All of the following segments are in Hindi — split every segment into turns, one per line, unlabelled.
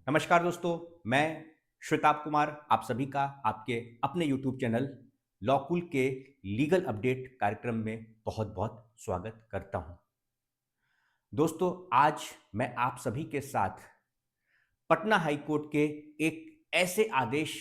नमस्कार दोस्तों, मैं श्वेताब कुमार आप सभी का आपके अपने YouTube चैनल लॉकुल के लीगल अपडेट कार्यक्रम में बहुत-बहुत स्वागत करता हूं। दोस्तों, आज मैं आप सभी के साथ पटना हाई कोर्ट के एक ऐसे आदेश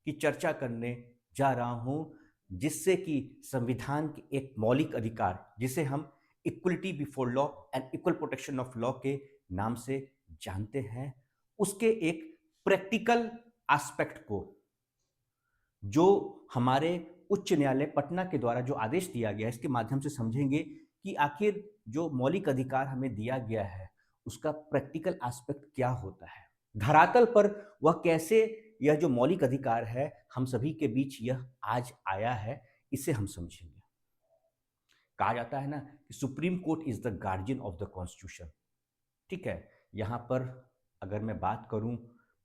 की चर्चा करने जा रहा हूं जिससे कि संविधान के एक मौलिक अधिकार जिसे हम equality before law and equal protection of law के नाम से जानते हैं, उसके एक प्रैक्टिकल एस्पेक्ट को जो हमारे उच्च न्यायालय पटना के द्वारा जो आदेश दिया गया है इसके माध्यम से समझेंगे कि आखिर जो मौलिक अधिकार हमें दिया गया है उसका प्रैक्टिकल एस्पेक्ट क्या होता है, धरातल पर वह कैसे यह जो मौलिक अधिकार है हम सभी के बीच यह आज आया है, इसे हम समझेंगे। कहा जाता है ना कि supreme court is the guardian of the constitution. ठीक है, यहाँ पर अगर मैं बात करूँ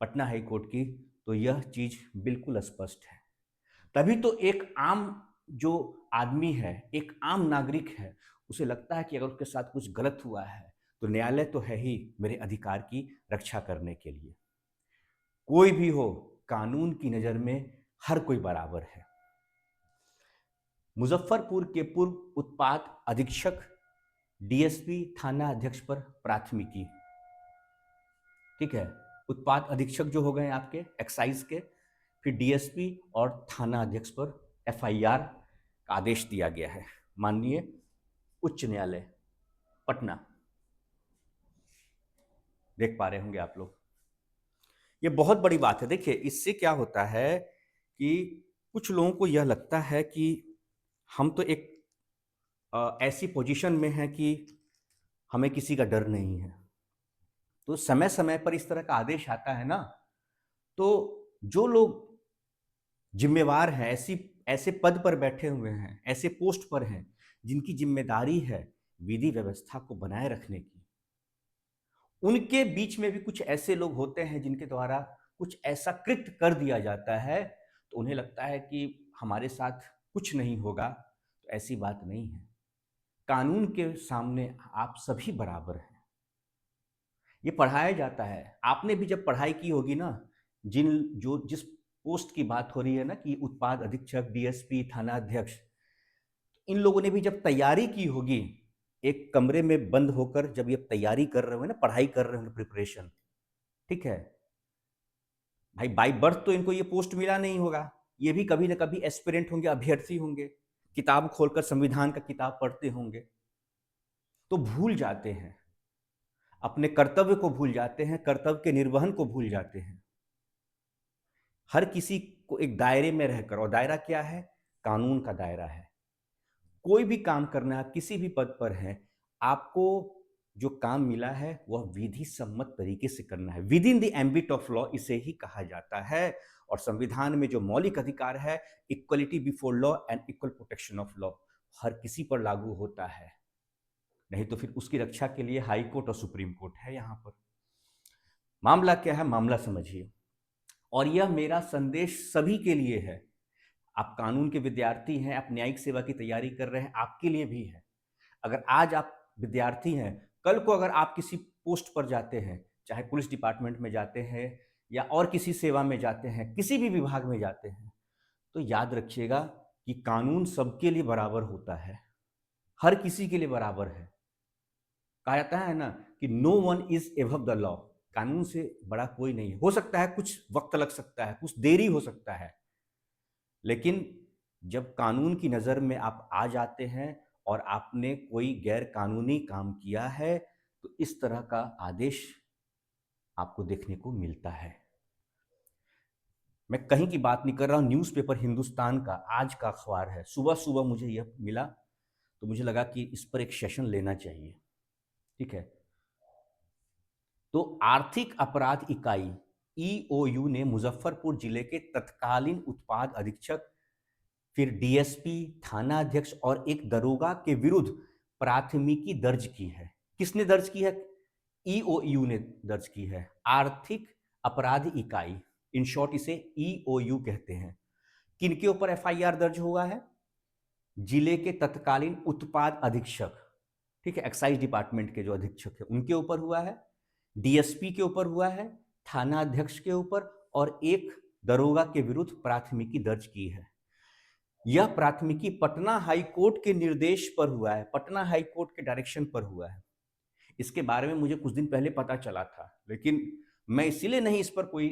पटना हाई कोर्ट की तो यह चीज़ बिल्कुल स्पष्ट है। तभी तो एक आम जो आदमी है, एक आम नागरिक है, उसे लगता है कि अगर उसके साथ कुछ गलत हुआ है तो न्यायालय तो है ही मेरे अधिकार की रक्षा करने के लिए। कोई भी हो, कानून की नज़र में हर कोई बराबर है। मुजफ्फरपुर के पूर्व उत्पाद अधीक्षक डीएसपी थाना अध्यक्ष पर प्राथमिकी। ठीक है, उत्पाद अधीक्षक जो हो गए आपके एक्साइज के, फिर डीएसपी और थाना अध्यक्ष पर एफआईआर का आदेश दिया गया है माननीय उच्च न्यायालय पटना। देख पा रहे होंगे आप लोग, ये बहुत बड़ी बात है। देखिए, इससे क्या होता है कि कुछ लोगों को यह लगता है कि हम तो एक ऐसी पोजीशन में हैं कि हमें किसी का डर नहीं है। तो समय समय पर इस तरह का आदेश आता है ना, तो जो लोग जिम्मेवार हैं, ऐसी ऐसे पद पर बैठे हुए हैं, ऐसे पोस्ट पर हैं जिनकी जिम्मेदारी है विधि व्यवस्था को बनाए रखने की, उनके बीच में भी कुछ ऐसे लोग होते हैं जिनके द्वारा कुछ ऐसा कृत्य कर दिया जाता है तो उन्हें लगता है कि हमारे साथ कुछ नहीं होगा। तो ऐसी बात नहीं है। कानून के सामने आप सभी बराबर हैं। ये पढ़ाया जाता है, आपने भी जब पढ़ाई की होगी ना, जिस पोस्ट की बात हो रही है ना कि उत्पाद अधीक्षक, डीएसपी, थाना अध्यक्ष, इन लोगों ने भी जब तैयारी की होगी, एक कमरे में बंद होकर जब ये तैयारी कर रहे हो ना, पढ़ाई कर रहे होंगे, प्रिपरेशन। ठीक है भाई, बाई बर्थ तो इनको ये पोस्ट मिला नहीं होगा। ये भी कभी ना कभी एस्पिरेंट होंगे, अभ्यर्थी होंगे, किताब खोलकर संविधान का किताब पढ़ते होंगे, तो भूल जाते हैं, अपने कर्तव्य को भूल जाते हैं, कर्तव्य के निर्वहन को भूल जाते हैं। हर किसी को एक दायरे में रहकर, और दायरा क्या है? कानून का दायरा है। कोई भी काम करना है, आप किसी भी पद पर हैं, आपको जो काम मिला है वह विधि सम्मत तरीके से करना है, with in the ambit of law, इसे ही कहा जाता है। और संविधान में जो मौलिक अधिकार है, equality before law and equal protection of law, हर किसी पर लागू होता है। नहीं तो फिर उसकी रक्षा के लिए हाई कोर्ट और सुप्रीम कोर्ट है। यहाँ पर मामला क्या है, मामला समझिए। और यह मेरा संदेश सभी के लिए है। आप कानून के विद्यार्थी हैं, आप न्यायिक सेवा की तैयारी कर रहे हैं, आपके लिए भी है। अगर आज आप विद्यार्थी हैं, कल को अगर आप किसी पोस्ट पर जाते हैं, चाहे पुलिस डिपार्टमेंट में जाते हैं या और किसी सेवा में जाते हैं, किसी भी विभाग में जाते हैं, तो याद रखिएगा कि कानून सबके लिए बराबर होता है, हर किसी के लिए बराबर है। कहा जाता है ना कि no one is above the law, कानून से बड़ा कोई नहीं है। हो सकता है कुछ वक्त लग सकता है, कुछ देरी हो सकता है, लेकिन जब कानून की नज़र में आप आ जाते हैं और आपने कोई गैर कानूनी काम किया है तो इस तरह का आदेश आपको देखने को मिलता है। मैं कहीं की बात नहीं कर रहा हूँ, न्यूज़पेपर हिंदुस्तान का आज का अखबार है, सुबह सुबह मुझे यह मिला तो मुझे लगा कि इस पर एक सेशन लेना चाहिए। ठीक है, तो आर्थिक अपराध इकाई ईओयू ने मुजफ्फरपुर जिले के तत्कालीन उत्पाद अधीक्षक, फिर डीएसपी, थाना अध्यक्ष और एक दरोगा के विरुद्ध प्राथमिकी दर्ज की है। किसने दर्ज की है? ईओयू ने दर्ज की है, आर्थिक अपराध इकाई, इन शॉर्ट इसे ईओयू कहते हैं। किनके ऊपर एफआईआर दर्ज हुआ है? जिले के तत्कालीन उत्पाद अधीक्षक, ठीक है, एक्साइज डिपार्टमेंट के जो अधीक्षक है उनके ऊपर हुआ है, डीएसपी के ऊपर हुआ है, थानाध्यक्ष के ऊपर और एक दरोगा के विरुद्ध प्राथमिकी दर्ज की है। यह प्राथमिकी पटना हाई कोर्ट के निर्देश पर हुआ है, पटना हाई कोर्ट के डायरेक्शन पर हुआ है। इसके बारे में मुझे कुछ दिन पहले पता चला था, लेकिन मैं इसीलिए नहीं इस पर कोई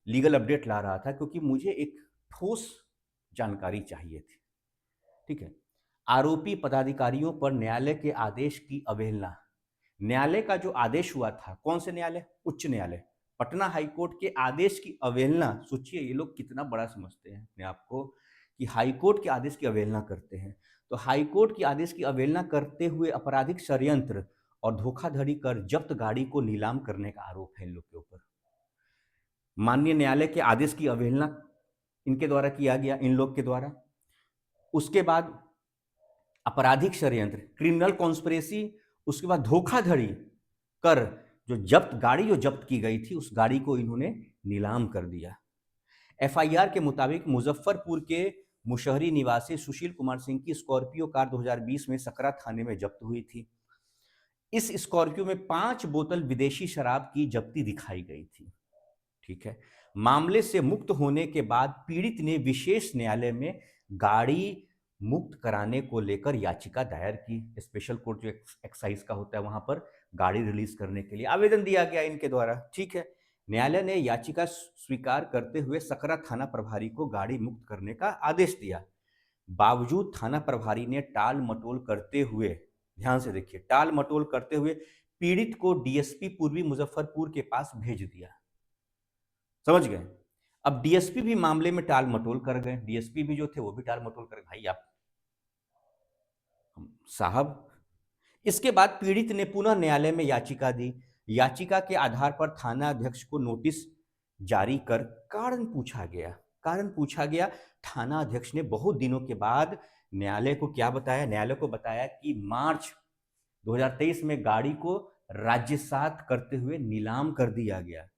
लीगल अपडेट ला रहा था क्योंकि मुझे एक ठोस जानकारी चाहिए थी। ठीक है। आरोपी पदाधिकारियों पर न्यायालय के आदेश की अवहेलना। न्यायालय का जो आदेश हुआ था, कौन से न्यायालय? उच्च न्यायालय, पटना हाई कोर्ट के आदेश की अवहेलना। सोचिए ये लोग कितना बड़ा समझते हैं अपने आप को कि हाई कोर्ट के आदेश की अवहेलना करते हैं। तो हाई कोर्ट के आदेश की अवहेलना करते हुए आपराधिक षड्यंत्र और धोखाधड़ी कर जब्त गाड़ी को नीलाम करने का आरोप है इन लोग के ऊपर। माननीय न्यायालय के आदेश की अवहेलना इनके द्वारा किया गया, इन लोग के द्वारा। उसके बाद आपराधिक षड्यंत्र, क्रिमिनल कॉन्स्पिरेसी, उसके बाद धोखाधड़ी कर गाड़ी जो जब्त की गई थी उस गाड़ी को इन्होंने नीलाम कर दिया। एफआईआर के मुताबिक मुजफ्फरपुर के मुशहरी निवासी सुशील कुमार सिंह की स्कॉर्पियो कार 2020 में सकरा थाने में जब्त हुई थी। इस स्कॉर्पियो में 5 बोतल विदेशी शराब की जब्ती दिखाई गई थी। ठीक है। मामले से मुक्त होने के बाद पीड़ित ने विशेष न्यायालय में गाड़ी मुक्त कराने को लेकर याचिका दायर की। स्पेशल कोर्ट जो एक्साइज का होता है वहां पर गाड़ी रिलीज करने के लिए आवेदन दिया गया इनके द्वारा। ठीक है। न्यायालय ने याचिका स्वीकार करते हुए सकरा थाना प्रभारी को गाड़ी मुक्त करने का आदेश दिया। बावजूद थाना प्रभारी ने टाल मटोल करते हुए, ध्यान से देखिए, टाल मटोल करते हुए पीड़ित को डीएसपी पूर्वी मुजफ्फरपुर के पास भेज दिया। समझ गए? अब डीएसपी भी मामले में टाल मटोल कर गए, डीएसपी भी जो थे वो भी टाल मटोल कर गए। भाई आप साहब। इसके बाद पीड़ित ने पुनः न्यायालय में याचिका दी। याचिका के आधार पर थाना अध्यक्ष को नोटिस जारी कर कारण पूछा गया। थाना अध्यक्ष ने बहुत दिनों के बाद न्यायालय को क्या बताया? न्यायालय को बताया कि मार्च 2023 में गाड़ी को राज्यसात करते हुए नीलाम कर दिया गया।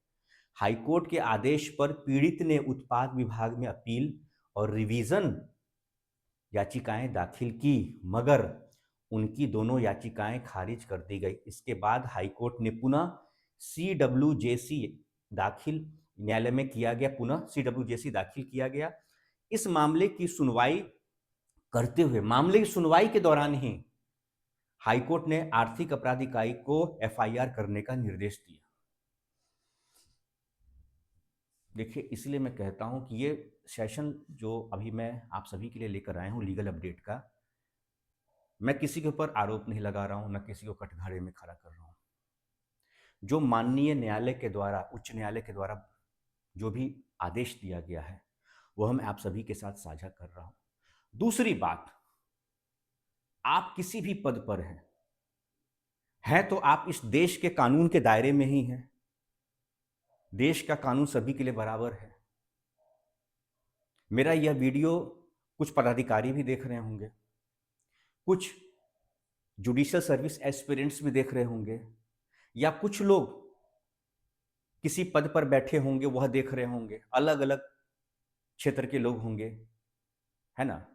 हाईकोर्ट के आदेश पर पीड़ित ने उत्पाद विभाग में अपील और रिवीजन याचिकाएं दाखिल की, मगर उनकी दोनों याचिकाएं खारिज कर दी गई। इसके बाद हाईकोर्ट ने पुनः CWJC दाखिल न्यायालय में किया गया, पुनः CWJC दाखिल किया गया। इस मामले की सुनवाई करते हुए, मामले की सुनवाई के दौरान ही हाईकोर्ट ने आर्थिक अपराध इकाई को FIR करने का निर्देश दिया। देखिए, इसलिए मैं कहता हूं कि ये सेशन जो अभी मैं आप सभी के लिए लेकर आया हूं लीगल अपडेट का, मैं किसी के ऊपर आरोप नहीं लगा रहा हूं, न किसी को कटघरे में खड़ा कर रहा हूं। जो माननीय न्यायालय के द्वारा, उच्च न्यायालय के द्वारा जो भी आदेश दिया गया है वह मैं आप सभी के साथ साझा कर रहा हूं। दूसरी बात, आप किसी भी पद पर हैं तो आप इस देश के कानून के दायरे में ही हैं। देश का कानून सभी के लिए बराबर है। मेरा यह वीडियो कुछ पदाधिकारी भी देख रहे होंगे, कुछ जुडिशियल सर्विस एस्पिरेंट्स भी देख रहे होंगे, या कुछ लोग किसी पद पर बैठे होंगे वह देख रहे होंगे, अलग अलग क्षेत्र के लोग होंगे, है ना।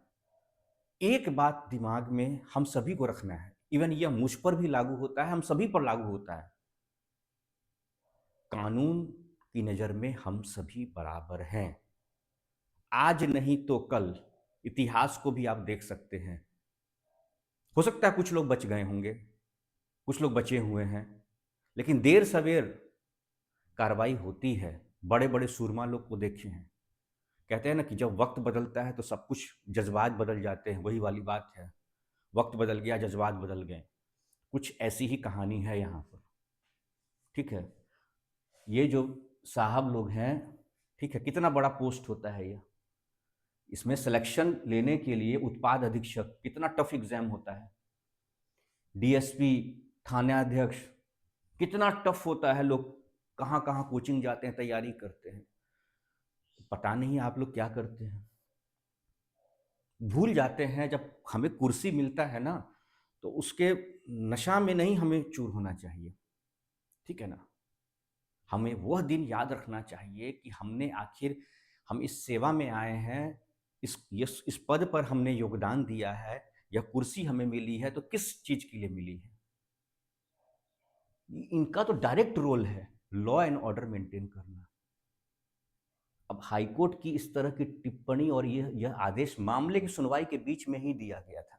एक बात दिमाग में हम सभी को रखना है, इवन यह मुझ पर भी लागू होता है, हम सभी पर लागू होता है। कानून की नजर में हम सभी बराबर हैं। आज नहीं तो कल इतिहास को भी आप देख सकते हैं। हो सकता है कुछ लोग बच गए होंगे, कुछ लोग बचे हुए हैं, लेकिन देर सवेर कार्रवाई होती है। बड़े बड़े सूरमा लोग को देखे हैं, कहते हैं ना कि जब वक्त बदलता है तो सब कुछ, जज्बात बदल जाते हैं, वही वाली बात है। वक्त बदल गया, जज्बात बदल गए, कुछ ऐसी ही कहानी है यहाँ पर। ठीक है। ये जो साहब लोग हैं, ठीक है, कितना बड़ा पोस्ट होता है ये, इसमें सिलेक्शन लेने के लिए उत्पाद अधीक्षक, कितना टफ एग्जाम होता है। डीएसपी, थानाध्यक्ष, कितना टफ होता है। लोग कहाँ कहाँ कोचिंग जाते हैं, तैयारी करते हैं। पता नहीं आप लोग क्या करते हैं, भूल जाते हैं जब हमें कुर्सी मिलता है ना, तो उसके नशा में नहीं हमें चूर होना चाहिए। ठीक है ना। हमें वह दिन याद रखना चाहिए कि हमने आखिर, हम इस सेवा में आए हैं, इस पद पर हमने योगदान दिया है, यह कुर्सी हमें मिली है तो किस चीज के लिए मिली है। इनका तो डायरेक्ट रोल है लॉ एंड ऑर्डर मेंटेन करना। अब हाई कोर्ट की इस तरह की टिप्पणी और यह आदेश मामले की सुनवाई के बीच में ही दिया गया था।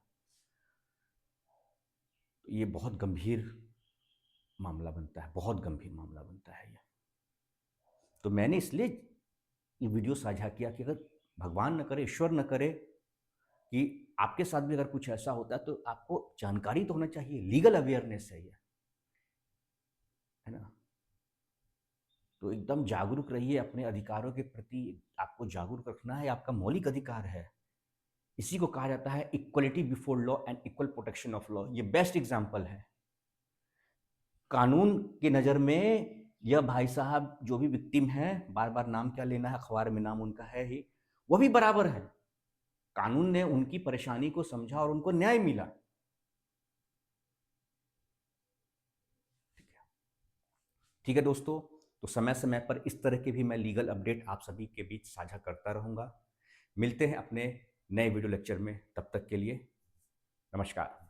तो ये बहुत गंभीर मामला बनता है, बहुत गंभीर मामला बनता है ये। तो मैंने इसलिए ये वीडियो साझा किया कि अगर भगवान न करे, ईश्वर न करे कि आपके साथ भी अगर कुछ ऐसा होता है तो आपको जानकारी तो होना चाहिए, लीगल अवेयरनेस है ये, है ना? तो एकदम जागरूक रहिए अपने अधिकारों के प्रति, आपको जागरूक रखना है, आपका मौलिक अधिकार है। इसी को कहा जाता है equality before law and equal protection of law. ये बेस्ट एग्जाम्पल है। कानून की नज़र में यह भाई साहब जो भी विक्टिम हैं, बार बार नाम क्या लेना है, अखबार में नाम उनका है ही, वो भी बराबर है। कानून ने उनकी परेशानी को समझा और उनको न्याय मिला। ठीक है दोस्तों, तो समय समय पर इस तरह के भी मैं लीगल अपडेट आप सभी के बीच साझा करता रहूंगा। मिलते हैं अपने नए वीडियो लेक्चर में, तब तक के लिए नमस्कार।